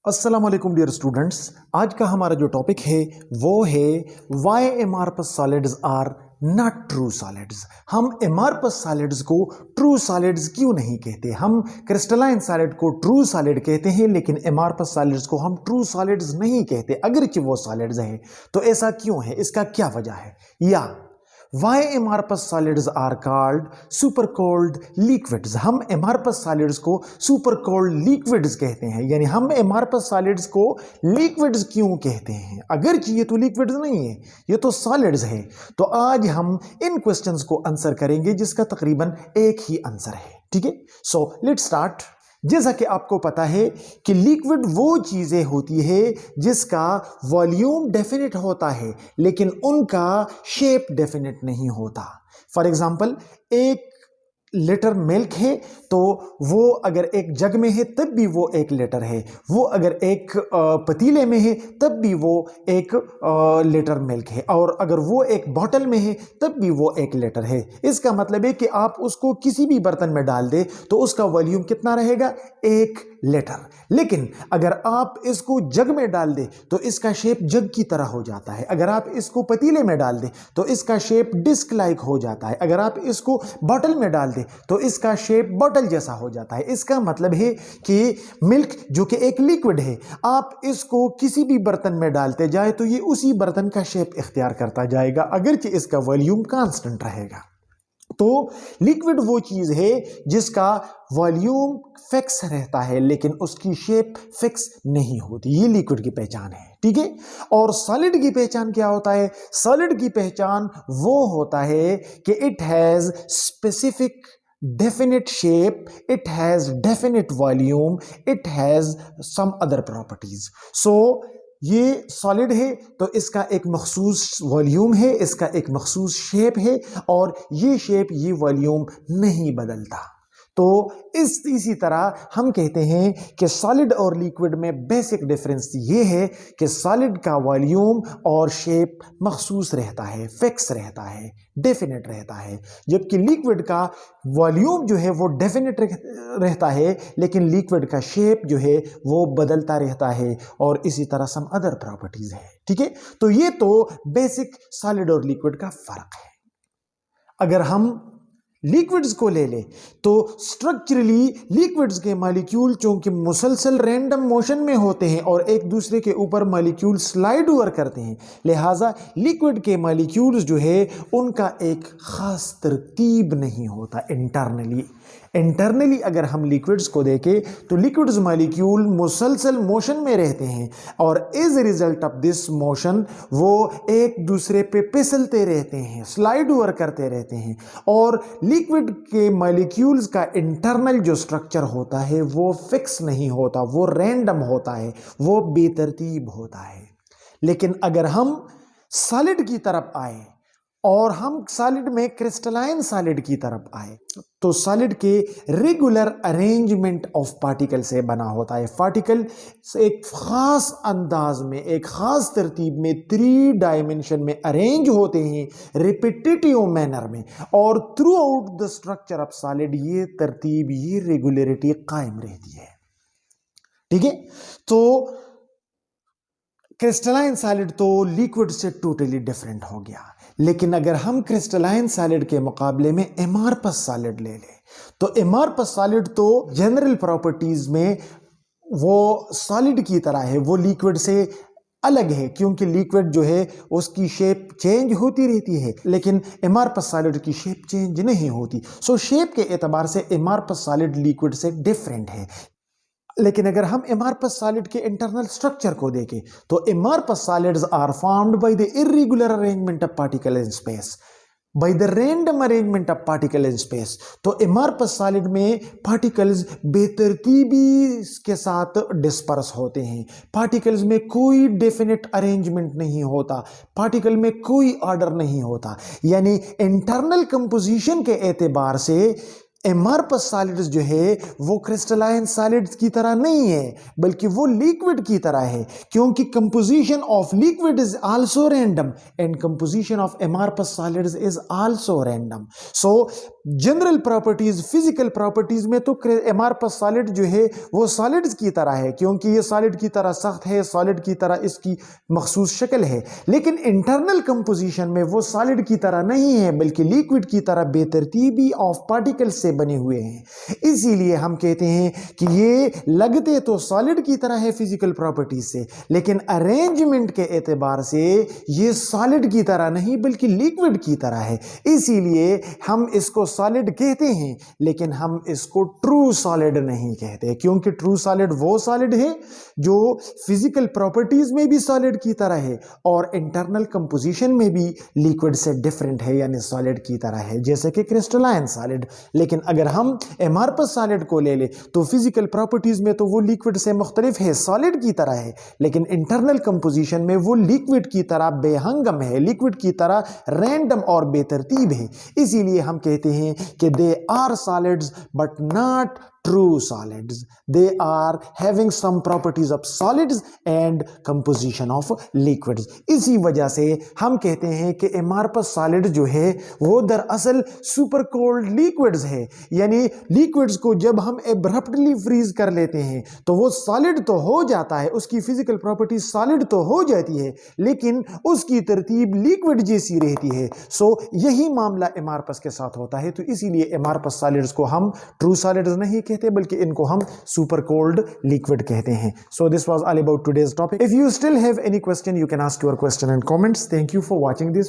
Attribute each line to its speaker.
Speaker 1: अस्सलाम वालेकुम dear students. आज का हमारा जो टॉपिक है वो है why amorphous solids are not true solids. हम एमार्फस सॉलिड्स को ट्रू सॉलिड्स क्यों नहीं कहते? हम क्रिस्टलाइन सॉलिड को ट्रू सॉलिड कहते हैं लेकिन एमार्फस सॉलिड्स को हम ट्रू सॉलिड्स नहीं कहते, अगर कि वो सॉलिड्स हैं। तो ऐसा क्यों है, इसका क्या वजह है? या Why amorphous solids are called super cold liquids? हम amorphous solids को super cold liquids कहते हैं, यानी हम amorphous solids को liquids क्यों कहते हैं, अगर कि ये तो liquids नहीं है, ये तो solids है। तो आज हम इन क्वेश्चंस को आंसर करेंगे जिसका तकरीबन एक ही आंसर है। ठीक है, सो लेट्स स्टार्ट। जैसा कि आपको पता है कि लिक्विड वो चीजें होती है जिसका वॉल्यूम डेफिनेट होता है लेकिन उनका शेप डेफिनेट नहीं होता। फॉर एग्जांपल, एक लीटर मिल्क है तो वो अगर एक जग में है तब भी वो एक लीटर है, वो अगर एक पतीले में है तब भी वो एक लीटर मिल्क है, और अगर वो एक बोतल में है तब भी वो एक लीटर है। इसका मतलब है कि आप उसको किसी भी बर्तन में डाल दे तो उसका वॉल्यूम कितना रहेगा? एक लीटर। लेकिन अगर आप इसको जग में डाल दे तो इसका शेप जग की तरह हो जाता है, अगर आप इसको पतीले में डाल दे तो इसका शेप डिस्क लाइक हो जाता है, अगर आप इसको बोतल में डाल दे तो इसका शेप बोतल जैसा हो जाता है। इसका मतलब है कि मिल्क जो कि एक लिक्विड है, आप इसको किसी भी बर्तन में डालते जाए तो ये उसी बर्तन का शेप इख्तियार करता जाएगा, अगर कि इसका वॉल्यूम कांस्टेंट रहेगा। तो लिक्विड वो चीज है जिसका वॉल्यूम फिक्स रहता है लेकिन उसकी शेप फिक्स नहीं होती, ये लिक्विड की पहचान है। ठीक है, और सॉलिड की पहचान क्या होता है? सॉलिड की पहचान वो होता है कि it has specific definite shape, it has definite volume, it has some other properties. So ये सॉलिड है तो इसका एक मखसूस वॉल्यूम है, इसका एक मखसूस शेप है, और ये शेप ये वॉल्यूम नहीं बदलता। तो इसी तरह हम कहते हैं कि सॉलिड और लिक्विड में बेसिक डिफरेंस ये है कि सॉलिड का वॉल्यूम और शेप मखसूस रहता है, फिक्स रहता है, डेफिनेट रहता है, जबकि लिक्विड का वॉल्यूम जो है वो डेफिनेट रहता है लेकिन लिक्विड का शेप जो है वो बदलता रहता है, और इसी तरह सम अदर प्रॉपर्टीज है। ठीक है, तो ये तो बेसिक सॉलिड और लिक्विड का फर्क है। अगर हम लिक्विड्स को ले ले तो स्ट्रक्चरली लिक्विड्स के मॉलिक्यूल चूंकि मुसलसल रैंडम मोशन में होते हैं और एक दूसरे के ऊपर मॉलिक्यूल स्लाइड ओवर करते हैं, लिहाजा लिक्विड के मॉलिक्यूल्स जो है उनका एक खास तरतीब नहीं होता। इंटरनली अगर हम लिक्विड्स को देखें तो लिक्विड्स मॉलिक्यूल मुसलसल मोशन में रहते हैं और as a result of this motion वो एक दूसरे पे फिसलते रहते हैं, स्लाइड ओवर करते रहते हैं, और लिक्विड के मॉलिक्यूल्स का इंटरनल जो स्ट्रक्चर होता है वो फिक्स नहीं होता, वो रैंडम होता है, वो बेतरतीब होता है। लेकिन अगर हम सॉलिड की तरफ आए और हम सॉलिड में क्रिस्टलाइन सॉलिड की तरफ आए तो सॉलिड के रेगुलर अरेंजमेंट ऑफ पार्टिकल से बना होता है। पार्टिकल एक खास अंदाज में, एक खास तरतीब में 3 डायमेंशन में अरेंज होते हैं, रिपीटेटिव मैनर में, और through out the structure of solid ये तरतीब, ये रेगुलरिटी कायम रहती है। ठीक है, तो क्रिस्टलाइन सॉलिड तो लिक्विड से टोटली डिफरेंट हो गया। लेकिन अगर हम क्रिस्टलाइन सॉलिड के मुकाबले में एमार्फस सॉलिड ले लें तो एमार्फस सॉलिड तो जनरल प्रॉपर्टीज में वो सॉलिड की तरह है, वो लिक्विड से अलग है, क्योंकि लिक्विड जो है उसकी शेप चेंज होती रहती है लेकिन एमार्फस सॉलिड की शेप चेंज नहीं होती। सो शेप के एतबार से एमार्फस सॉलिड लिक्विड से डिफरेंट है। लेकिन अगर हम एमार्फस सॉलिड के इंटरनल स्ट्रक्चर को देखें तो amorphous solids are formed by the irregular arrangement of particle in space, by the random arrangement of particle in space. तो एमार्फस सॉलिड में पार्टिकल्स बेतरतीबी के साथ डिस्पर्स होते हैं, पार्टिकल्स में कोई डेफिनेट अरेंजमेंट नहीं होता, पार्टिकल में कोई ऑर्डर नहीं होता, यानी इंटरनल कंपोजिशन के एतबार से एमार्पस सॉलिड्स जो है वो क्रिस्टलाइन सॉलिड्स की तरह नहीं है, बल्कि वो लिक्विड की तरह है, क्योंकि composition of liquid is also random and composition of amorphous solids is also random. So general properties, physical properties में तो एमार्पस सॉलिड जो है वो सॉलिड्स की तरह है, क्योंकि ये सॉलिड की तरह सख्त है, सॉलिड की तरह इसकी मखसूस शक्ल है, लेकिन इंटरनल कंपोजिशन में वो सॉलिड की तरह नहीं है, बल्कि लिक्विड की तरह बेतरतीबी ऑफ पार्टिकल्स से बने हुए हैं। इसीलिए हम कहते हैं कि ये लगते तो सॉलिड की तरह है फिजिकल प्रॉपर्टीज से, लेकिन अरेंजमेंट के एतबार से ये सॉलिड की तरह नहीं बल्कि लिक्विड की तरह है। इसीलिए हम इसको सॉलिड कहते हैं, लेकिन हम इसको ट्रू सॉलिड नहीं कहते, क्योंकि ट्रू सॉलिड वो सॉलिड है जो फिजिकल प्रॉपर्टीज में भी सॉलिड की तरह है और इंटरनल कंपोजिशन में भी लिक्विड से डिफरेंट है, यानी सॉलिड की तरह है, जैसे कि क्रिस्टलाइन सॉलिड। लेकिन अगर हम एमार्पस सॉलिड को ले ले तो फिजिकल प्रॉपर्टीज में तो वो लिक्विड से मुख्तलिफ है, सॉलिड की तरह है, लेकिन इंटरनल कंपोजिशन में वो लिक्विड की तरह बेहंगम है, लिक्विड की तरह रैंडम और बेतरतीब है। इसीलिए हम कहते हैं कि they are solids but not true solids. They are having some properties of solids and composition of liquids. इसी वजह से हम कहते हैं कि एमार्पस सॉलिड जो है वो दरअसल सुपर कोल्ड लिक्विड्स है, यानी लिक्विड्स को जब हम एब्रप्टली फ्रीज कर लेते हैं तो वो सॉलिड तो हो जाता है, उसकी फिजिकल प्रॉपर्टी सॉलिड तो हो जाती है, लेकिन उसकी तरतीब लिक्विड जैसी रहती है। सो यही मामला एमार्पस के साथ होता है। तो इसीलिए एमार्पस सॉलिड्स को हम ट्रू सॉलिड्स नहीं कहते, बल्कि इनको हम सुपर कोल्ड लिक्विड कहते हैं। So this was all about today's topic. If you still have any question, you can ask your question in comments. Thank you for watching this.